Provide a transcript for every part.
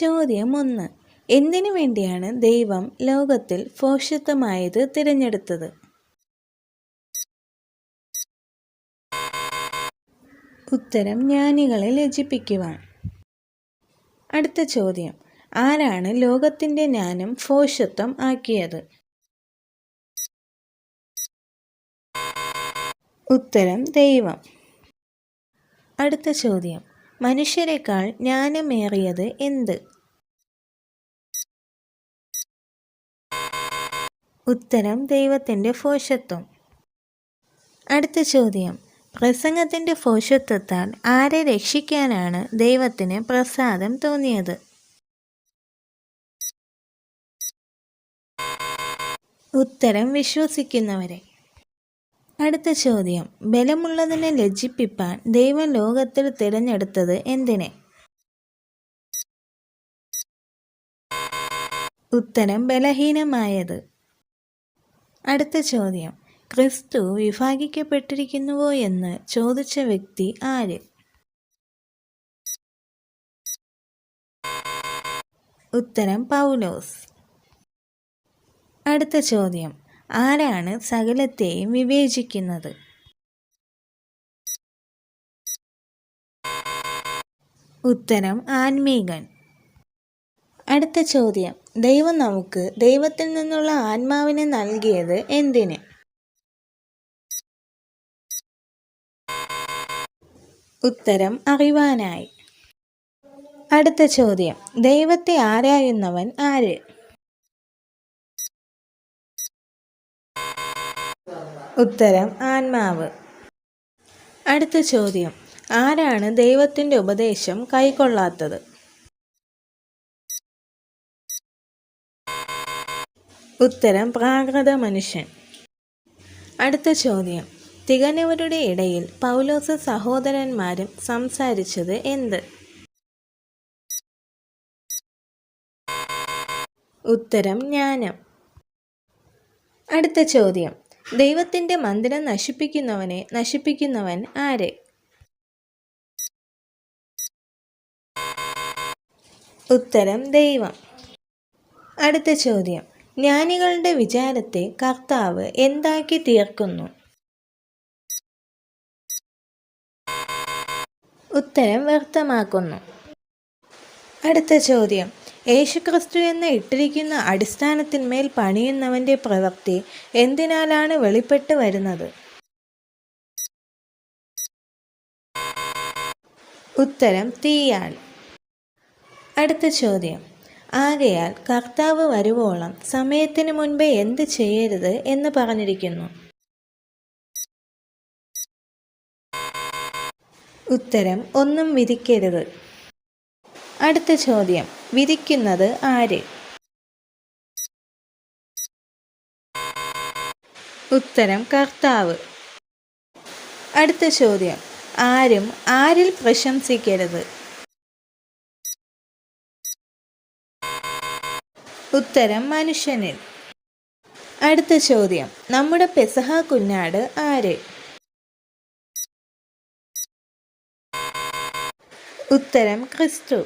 ചോദ്യം 1. എന്തിനു വേണ്ടിയാണ് ദൈവം ലോകത്തിൽ ഭോഷത്വമായത് തിരഞ്ഞെടുത്തത്? ഉത്തരം ജ്ഞാനികളെ ലജ്ജിപ്പിക്കുവാൻ. അടുത്ത ചോദ്യം. ആരാണ് ലോകത്തിൻ്റെ ജ്ഞാനം ഭോഷത്വം ആക്കിയത്? ഉത്തരം ദൈവം. അടുത്ത ചോദ്യം. മനുഷ്യരെക്കാൾ ജ്ഞാനമേറിയത് എന്ത്? ഉത്തരം ദൈവത്തിൻ്റെ ഭോഷത്വം. അടുത്ത ചോദ്യം. പ്രസംഗത്തിൻ്റെ ഭോഷത്വത്താൽ ആരെ രക്ഷിക്കാനാണ് ദൈവത്തിന് പ്രസാദം തോന്നിയത്? ഉത്തരം വിശ്വസിക്കുന്നവരെ. അടുത്ത ചോദ്യം. ബലമുള്ളതിനെ ലജ്ജിപ്പിപ്പാൻ ദൈവം ലോകത്തിൽ തിരഞ്ഞെടുത്തത് എന്തിനെ? ഉത്തരം ബലഹീനമായത്. അടുത്ത ചോദ്യം. ക്രിസ്തു വിഭാഗിക്കപ്പെട്ടിരിക്കുന്നുവോ എന്ന് ചോദിച്ച വ്യക്തി ആര്? ഉത്തരം പൗലോസ്. അടുത്ത ചോദ്യം. ആരാണ് സകലത്തെയും വിവേചിക്കുന്നത്? ഉത്തരം ആത്മീകൻ. അടുത്ത ചോദ്യം. ദൈവം നമുക്ക് ദൈവത്തിൽ നിന്നുള്ള ആത്മാവിനെ നൽകിയത് എന്തിന്? ഉത്തരം അറിവാനായി. അടുത്ത ചോദ്യം. ദൈവത്തെ ആരായുന്നവൻ ആര്? ഉത്തരം ആത്മാവ്. അടുത്ത ചോദ്യം. ആരാണ് ദൈവത്തിൻ്റെ ഉപദേശം കൈക്കൊള്ളാത്തത്? ഉത്തരം പ്രാകൃത മനുഷ്യൻ. അടുത്ത ചോദ്യം. തികഞ്ഞവരുടെ ഇടയിൽ പൗലോസ് സഹോദരന്മാരും സംസാരിച്ചത് എന്ത്? ഉത്തരം ജ്ഞാനം. അടുത്ത ചോദ്യം. ദൈവത്തിൻ്റെ മന്ദിരം നശിപ്പിക്കുന്നവനെ നശിപ്പിക്കുന്നവൻ ആര്? ഉത്തരം ദൈവം. അടുത്ത ചോദ്യം. ജ്ഞാനികളുടെ വിചാരത്തെ കർത്താവ് എന്താക്കി തീർക്കുന്നു? ഉത്തരം വ്യർത്ഥമാക്കുന്നു. അടുത്ത ചോദ്യം. യേശുക്രിസ്തു എന്ന് ഇട്ടിരിക്കുന്ന അടിസ്ഥാനത്തിന്മേൽ പണിയുന്നവൻ്റെ പ്രവൃത്തി എന്തിനാലാണ് വെളിപ്പെട്ട് വരുന്നത്? ഉത്തരം തീയാൽ. അടുത്ത ചോദ്യം. ആകയാൽ കർത്താവ് വരുവോളം സമയത്തിന് മുൻപേ എന്ത് ചെയ്യരുത് എന്ന് പറഞ്ഞിരിക്കുന്നു? ഉത്തരം ഒന്നും വിധിക്കരുത്. അടുത്ത ചോദ്യം. വിധിക്കുന്നത് ആര്? ഉത്തരം കർത്താവ്. അടുത്ത ചോദ്യം. ആരും ആരിൽ പ്രശംസിക്കരുത്? ഉത്തരം മനുഷ്യനിൽ. അടുത്ത ചോദ്യം. നമ്മുടെ പെസഹ കുഞ്ഞാട് ആര്? ഉത്തരം ക്രിസ്തു.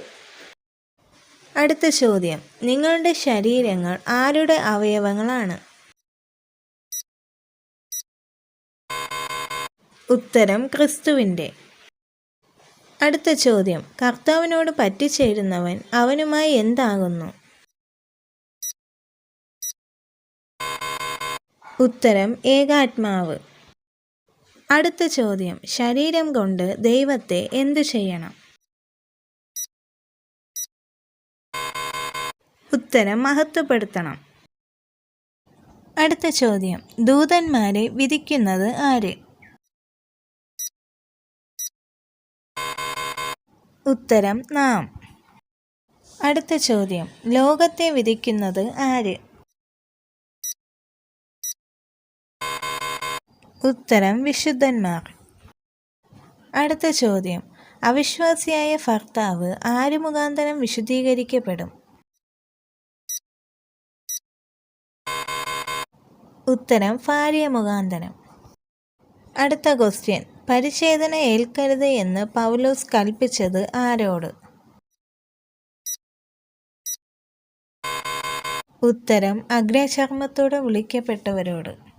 അടുത്ത ചോദ്യം. നിങ്ങളുടെ ശരീരങ്ങൾ ആരുടെ അവയവങ്ങളാണ്? ഉത്തരം ക്രിസ്തുവിൻ്റെ. അടുത്ത ചോദ്യം. കർത്താവിനോട് പറ്റിച്ചേരുന്നവൻ അവനുമായി എന്താകുന്നു? ഉത്തരം ഏകാത്മാവ്. അടുത്ത ചോദ്യം. ശരീരം കൊണ്ട് ദൈവത്തെ എന്തു ചെയ്യണം? ഉത്തരം മഹത്വപ്പെടുത്തണം. അടുത്ത ചോദ്യം. ദൂതന്മാരെ വിധിക്കുന്നത് ആര്? ഉത്തരം നാം. അടുത്ത ചോദ്യം. ലോകത്തെ വിധിക്കുന്നത് ആര്? ഉത്തരം വിശുദ്ധന്മാർ. അടുത്ത ചോദ്യം. അവിശ്വാസിയായ ഭർത്താവ് ആര് മുഖാന്തരം വിശുദ്ധീകരിക്കപ്പെടും? ഉത്തരം ഭാര്യ മുഖാന്തരം. അടുത്ത ക്വസ്റ്റ്യൻ. പരിച്ഛേദന ഏൽക്കരുത് എന്ന് പൗലോസ് കൽപ്പിച്ചത് ആരോട്? ഉത്തരം അഗ്രചർമ്മത്തോടെ വിളിക്കപ്പെട്ടവരോട്.